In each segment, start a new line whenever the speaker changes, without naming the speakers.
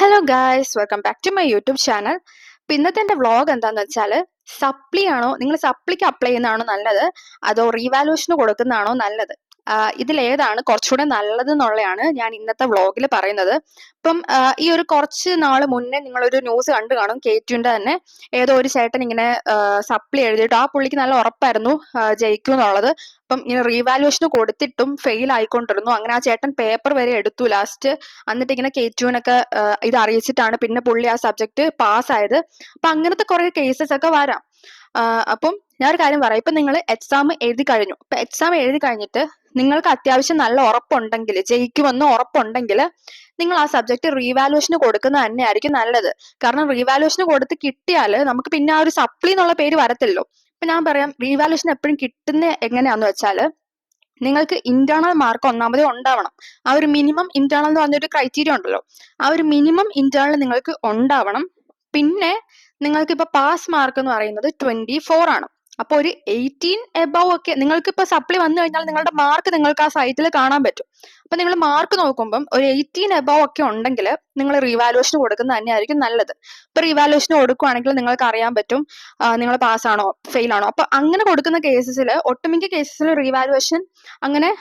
Hello guys, welcome back to my YouTube channel. ഇപ്പം ഇന്നത്തെ എൻ്റെ വ്ളോഗ് എന്താന്ന് വെച്ചാൽ, സപ്ലി ആണോ, നിങ്ങൾ സപ്ലിക്ക് അപ്ലൈ ചെയ്യുന്നതാണോ നല്ലത്, അതോ റീവാലുവേഷന് കൊടുക്കുന്നതാണോ നല്ലത്, ഇതിലേതാണ് കുറച്ചുകൂടെ നല്ലത് എന്നുള്ളതാണ് ഞാൻ ഇന്നത്തെ വ്ളോഗിൽ പറയുന്നത്. ഇപ്പം ഈ ഒരു കുറച്ച് നാൾ മുന്നേ നിങ്ങളൊരു ന്യൂസ് കണ്ടു കാണും. കേറ്റുവിൻ്റെ തന്നെ ഏതോ ഒരു ചേട്ടൻ ഇങ്ങനെ സപ്ലി എഴുതിയിട്ട് ആ പുള്ളിക്ക് നല്ല ഉറപ്പായിരുന്നു ജയിക്കും എന്നുള്ളത്. അപ്പം ഇങ്ങനെ റീവാലുവേഷന് കൊടുത്തിട്ടും ഫെയിൽ ആയിക്കൊണ്ടിരുന്നു. അങ്ങനെ ആ ചേട്ടൻ പേപ്പർ വരെ എടുത്തു ലാസ്റ്റ്. എന്നിട്ട് ഇങ്ങനെ കേറ്റുവിനൊക്കെ ഇത് അറിയിച്ചിട്ടാണ് പിന്നെ പുള്ളി ആ സബ്ജക്ട് പാസ്സായത്. അപ്പൊ അങ്ങനത്തെ കുറെ കേസസ് ഒക്കെ വരാം. അപ്പം ഞാനൊരു കാര്യം പറയാം. ഇപ്പൊ നിങ്ങൾ എക്സാം എഴുതി കഴിഞ്ഞു. ഇപ്പൊ എക്സാം എഴുതി കഴിഞ്ഞിട്ട് നിങ്ങൾക്ക് അത്യാവശ്യം നല്ല ഉറപ്പുണ്ടെങ്കിൽ, ജയിക്കുമെന്ന് ഉറപ്പുണ്ടെങ്കിൽ, നിങ്ങൾ ആ സബ്ജക്ട് റീവാലുവേഷന് കൊടുക്കുന്നത് തന്നെയായിരിക്കും നല്ലത്. കാരണം റീവാലുവേഷന് കൊടുത്ത് കിട്ടിയാൽ നമുക്ക് പിന്നെ ആ ഒരു സപ്ലി എന്നുള്ള പേര് വരത്തില്ലല്ലോ. ഇപ്പൊ ഞാൻ പറയാം, റീവാലുവേഷൻ എപ്പോഴും കിട്ടുന്ന എങ്ങനെയാന്ന് വെച്ചാല്, നിങ്ങൾക്ക് ഇന്റേണൽ മാർക്ക് ഒന്നാമതേ ഉണ്ടാവണം. ആ ഒരു മിനിമം ഇന്റേണൽ എന്ന് പറഞ്ഞൊരു ക്രൈറ്റീരിയ ഉണ്ടല്ലോ, ആ ഒരു മിനിമം ഇന്റേണൽ നിങ്ങൾക്ക് ഉണ്ടാവണം. പിന്നെ നിങ്ങൾക്ക് ഇപ്പൊ പാസ് മാർക്ക് എന്ന് പറയുന്നത് 24 ആണ്. അപ്പൊ ഒരു 18 എബവ് ഒക്കെ നിങ്ങൾക്ക് ഇപ്പൊ സപ്ലി വന്നു കഴിഞ്ഞാൽ നിങ്ങളുടെ മാർക്ക് നിങ്ങൾക്ക് ആ സൈറ്റിൽ കാണാൻ പറ്റും. അപ്പൊ നിങ്ങൾ മാർക്ക് നോക്കുമ്പം ഒരു 18 എബവ് ഒക്കെ ഉണ്ടെങ്കിൽ നിങ്ങൾ റീവാലുവേഷൻ കൊടുക്കുന്നത് തന്നെയായിരിക്കും നല്ലത്. ഇപ്പൊ റീവാലുവേഷൻ കൊടുക്കുവാണെങ്കിൽ നിങ്ങൾക്ക് അറിയാൻ പറ്റും നിങ്ങൾ പാസ്സാണോ ഫെയിൽ ആണോ. അപ്പൊ അങ്ങനെ കൊടുക്കുന്ന കേസസിൽ, ഒട്ടുമിക്ക കേസസിൽ റീവാലുവേഷൻ അങ്ങനെ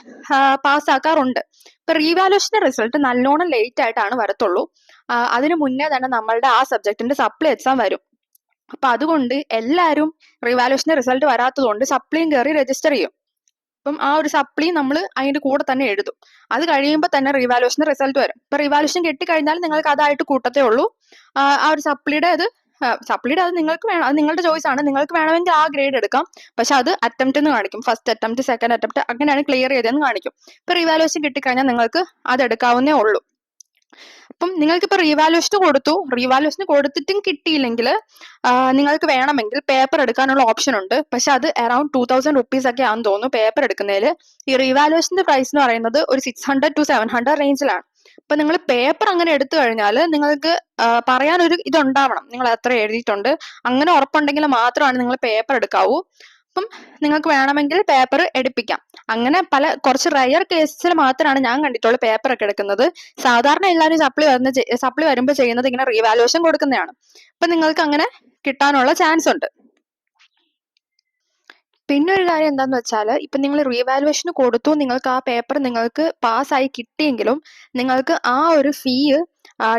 പാസ്സാക്കാറുണ്ട്. ഇപ്പൊ റീവാലുവേഷന്റെ റിസൾട്ട് നല്ലോണം ലേറ്റ് ആയിട്ടാണ് വരത്തുള്ളൂ. അതിനു മുന്നേ തന്നെ നമ്മളുടെ ആ സബ്ജക്റ്റിന്റെ സപ്ലി എക്സാം വരും. അപ്പൊ അതുകൊണ്ട് എല്ലാവരും റീവാലുവേഷന്റെ റിസൾട്ട് വരാത്തതുകൊണ്ട് സപ്ലിയും കയറി രജിസ്റ്റർ ചെയ്യും. അപ്പം ആ ഒരു സപ്ലി നമ്മൾ അതിന്റെ കൂടെ തന്നെ എഴുതും. അത് കഴിയുമ്പോൾ തന്നെ റീവാലുവേഷന്റെ റിസൾട്ട് വരും. ഇപ്പൊ റീവാലുവേഷൻ കിട്ടിക്കഴിഞ്ഞാൽ നിങ്ങൾക്ക് അതായിട്ട് കൂട്ടത്തേ ഉള്ളൂ. ആ ഒരു സപ്ലിയുടെ അത് നിങ്ങൾക്ക് വേണം, അത് നിങ്ങളുടെ ചോയ്സ് ആണ്. നിങ്ങൾക്ക് വേണമെങ്കിൽ ആ ഗ്രേഡ് എടുക്കാം. പക്ഷെ അത് അറ്റംപ്റ്റ് എന്ന് കാണിക്കും. ഫസ്റ്റ് അറ്റംപ്റ്റ്, സെക്കൻഡ് അറ്റംപ്റ്റ്, അങ്ങനെയാണ് ക്ലിയർ ചെയ്തതെന്ന് കാണിക്കും. ഇപ്പൊ റീവാലുവേഷൻ കിട്ടിക്കഴിഞ്ഞാൽ നിങ്ങൾക്ക് അത് എടുക്കാവുന്നേ ഉള്ളൂ. അപ്പം നിങ്ങൾക്കിപ്പോ റീവാലുവേഷന് കൊടുത്തിട്ടും കിട്ടിയില്ലെങ്കിൽ നിങ്ങൾക്ക് വേണമെങ്കിൽ പേപ്പർ എടുക്കാനുള്ള ഓപ്ഷൻ ഉണ്ട്. പക്ഷെ അത് അറൌണ്ട് 2000 റുപ്പീസ് ഒക്കെ ആണെന്ന് തോന്നുന്നു പേപ്പർ എടുക്കുന്നതിൽ. ഈ റീവാലുവേഷന്റെ പ്രൈസ് എന്ന് പറയുന്നത് ഒരു 600 to 700 റേഞ്ചിലാണ്. അപ്പൊ നിങ്ങൾ പേപ്പർ അങ്ങനെ എടുത്തു കഴിഞ്ഞാൽ നിങ്ങൾക്ക് പറയാനൊരു ഇതുണ്ടാവണം, നിങ്ങൾ എത്ര എഴുതിയിട്ടുണ്ട് അങ്ങനെ ഉറപ്പുണ്ടെങ്കിൽ മാത്രമാണ് നിങ്ങൾ പേപ്പർ എടുക്കാവൂ. അപ്പം നിങ്ങൾക്ക് വേണമെങ്കിൽ പേപ്പർ എടുപ്പിക്കാം. അങ്ങനെ കുറച്ച് റയർ കേസസിൽ മാത്രമാണ് ഞാൻ കണ്ടിട്ടുള്ളൂ പേപ്പർ ഒക്കെ എടുക്കുന്നത്. സാധാരണ എല്ലാവരും സപ്ലി വരുമ്പോൾ ചെയ്യുന്നത് ഇങ്ങനെ റീവാലുവേഷൻ കൊടുക്കുന്നതാണ്. അപ്പൊ നിങ്ങൾക്ക് അങ്ങനെ കിട്ടാനുള്ള ചാൻസ് ഉണ്ട്. പിന്നെ ഒരു കാര്യം എന്താന്ന് വെച്ചാൽ, ഇപ്പൊ നിങ്ങൾ റീവാലുവേഷന് കൊടുത്തു, നിങ്ങൾക്ക് ആ പേപ്പർ നിങ്ങൾക്ക് പാസ്സായി കിട്ടിയെങ്കിലും നിങ്ങൾക്ക് ആ ഒരു ഫീ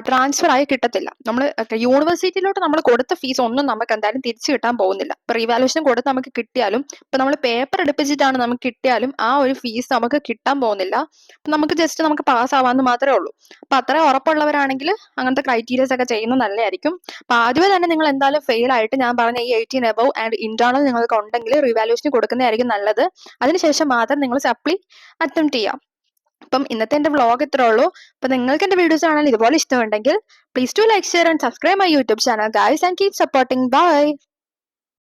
ട്രാൻസ്ഫർ ആയി കിട്ടത്തില്ല. നമ്മൾ യൂണിവേഴ്സിറ്റിയിലോട്ട് നമ്മൾ കൊടുത്ത ഫീസ് ഒന്നും നമുക്ക് എന്തായാലും തിരിച്ചു കിട്ടാൻ പോകുന്നില്ല. ഇപ്പൊ റീവാലുവേഷൻ കൊടുത്ത് നമുക്ക് കിട്ടിയാലും, ഇപ്പൊ നമ്മൾ പേപ്പർ എടുപ്പിച്ചിട്ടാണ് നമുക്ക് കിട്ടിയാലും ആ ഒരു ഫീസ് നമുക്ക് കിട്ടാൻ പോകുന്നില്ല. നമുക്ക് ജസ്റ്റ് നമുക്ക് പാസ് ആവാന്ന് മാത്രമേ ഉള്ളൂ. അപ്പൊ അത്ര ഉറപ്പുള്ളവരാണെങ്കിൽ അങ്ങനത്തെ ക്രൈറ്റീരിയസ് ഒക്കെ ചെയ്യുന്നത് നല്ലതായിരിക്കും. അപ്പൊ ആദ്യമേ തന്നെ നിങ്ങൾ എന്തായാലും ഫെയിൽ ആയിട്ട് ഞാൻ പറഞ്ഞ ഈ 18 എബവ് ആൻഡ് ഇന്റേണൽ നിങ്ങൾക്ക് ഉണ്ടെങ്കിൽ റീവാലുവേഷൻ കൊടുക്കുന്നതായിരിക്കും നല്ലത്. അതിനുശേഷം മാത്രം നിങ്ങൾ സപ്ലി അറ്റംപ്റ്റ് ചെയ്യാം. അപ്പം ഇന്നത്തെ എന്റെ വ്ളോഗ് ഇത്രേ ഉള്ളൂ. അപ്പൊ നിങ്ങൾക്ക് എന്റെ വീഡിയോസ് കാണാൻ ഇതുപോലെ ഇഷ്ടമുണ്ടെങ്കിൽ please to like, share and subscribe my YouTube channel guys, and keep supporting. By.